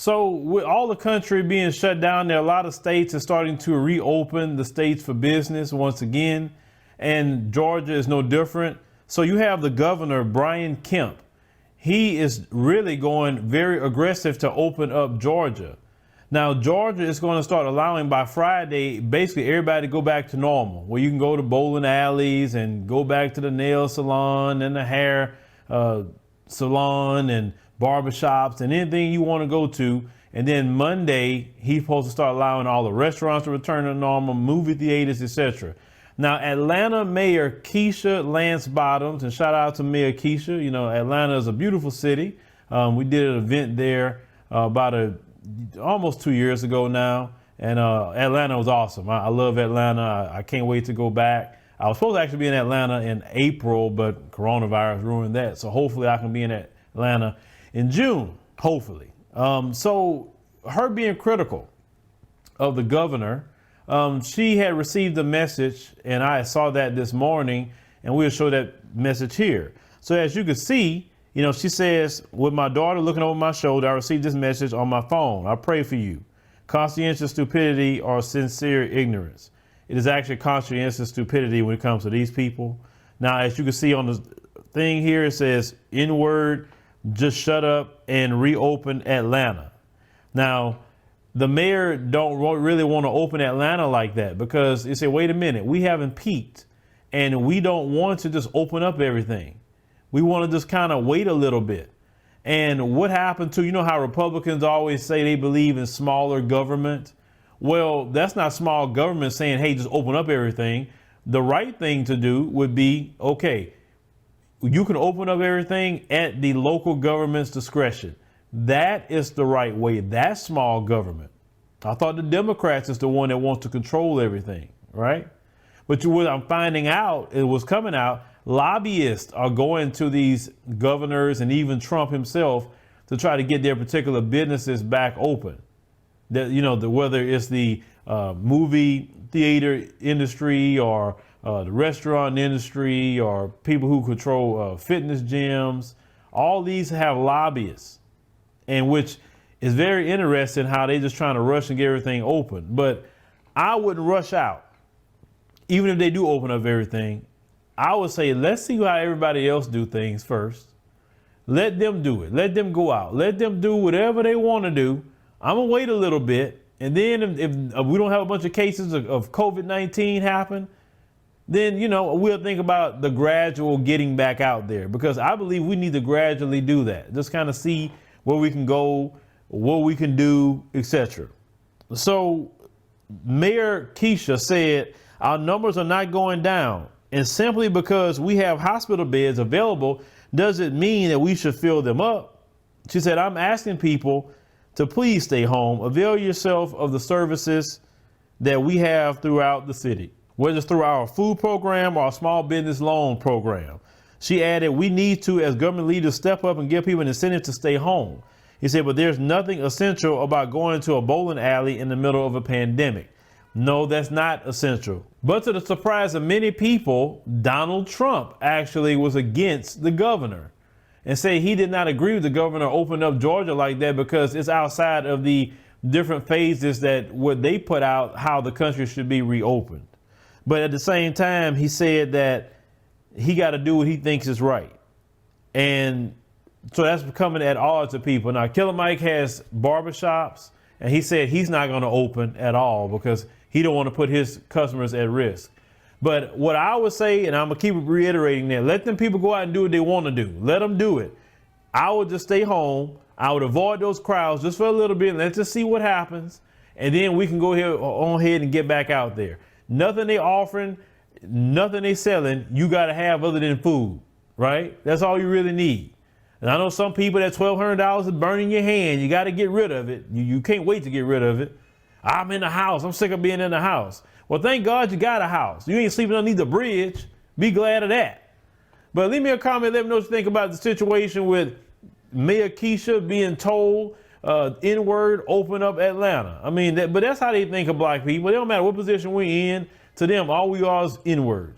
So with all the country being shut down, there are a lot of states are starting to reopen the states for business once again. And Georgia is no different. So you have the governor, Kemp. He is really going very aggressive to open up Georgia. Now, Georgia is going to start allowing by Friday, basically everybody to go back to normal, where you can go to bowling alleys and go back to the nail salon and the hair salon and barbershops and anything you want to go to. And then Monday, he's supposed to start allowing all the restaurants to return to normal, movie theaters, etc. Now, Atlanta Mayor Keisha Lance Bottoms, and shout out to Mayor Keisha. You know, Atlanta is a beautiful city. We did an event there almost 2 years ago now, and Atlanta was awesome. I love Atlanta. I can't wait to go back. I was supposed to actually be in Atlanta in April, but coronavirus ruined that. So hopefully I can be in Atlanta in June, hopefully. So her being critical of the governor, she had received a message, and I saw that this morning, and we'll show that message here. So as you can see, you know, she says, with my daughter looking over my shoulder, I received this message on my phone. I pray for you. Conscientious stupidity or sincere ignorance. It is actually conscientious stupidity when it comes to these people. Now, as you can see on the thing here, it says, N-word, just shut up and reopen Atlanta. Now, the mayor don't really want to open Atlanta like that, because they say, wait a minute, we haven't peaked and we don't want to just open up everything. We want to just kind of wait a little bit. And what happened to, you know how Republicans always say they believe in smaller government? Well, that's not small government saying, hey, just open up everything. The right thing to do would be, okay, you can open up everything at the local government's discretion. That is the right way. That's small government. I thought the Democrats is the one that wants to control everything, right? But what I'm finding out, it was coming out, lobbyists are going to these governors and even Trump himself to try to get their particular businesses back open. That, you know, whether it's the movie theater industry or the restaurant industry or people who control fitness gyms, all these have lobbyists, and which is very interesting how they just trying to rush and get everything open. But I wouldn't rush out. Even if they do open up everything, I would say, let's see how everybody else do things first. Let them do it. Let them go out. Let them do whatever they want to do. I'm going to wait a little bit. And then if we don't have a bunch of cases of COVID-19 happen, then, you know, we'll think about the gradual getting back out there, because I believe we need to gradually do that. Just kind of see where we can go, what we can do, etc. So Mayor Keisha said, our numbers are not going down. And simply because we have hospital beds available doesn't mean that we should fill them up. She said, I'm asking people to please stay home. Avail yourself of the services that we have throughout the city, whether it's through our food program or our small business loan program. She added, we need to, as government leaders, step up and give people an incentive to stay home. He said, but there's nothing essential about going to a bowling alley in the middle of a pandemic. No, that's not essential. But to the surprise of many people, Donald Trump actually was against the governor and said he did not agree with the governor opening up Georgia like that, because it's outside of the different phases that what they put out, how the country should be reopened. But at the same time, he said that he got to do what he thinks is right. And so that's becoming at odds to people. Now, Killer Mike has barbershops, and he said he's not going to open at all because he don't want to put his customers at risk. But what I would say, and I'm going to keep reiterating that, let them people go out and do what they want to do. Let them do it. I would just stay home. I would avoid those crowds just for a little bit. Let's just see what happens. And then we can go on ahead and get back out there. Nothing they offering, nothing they selling, you got to have other than food, right? That's all you really need. And I know some people, that $1,200 is burning your hand. You got to get rid of it. You can't wait to get rid of it. I'm in the house. I'm sick of being in the house. Well, thank God you got a house. You ain't sleeping underneath the bridge. Be glad of that. But leave me a comment. Let me know what you think about the situation with Mayor Keisha being told N-word, open up Atlanta. I mean, but that's how they think of black people. It don't matter what position we're in. To them, all we are is N-word.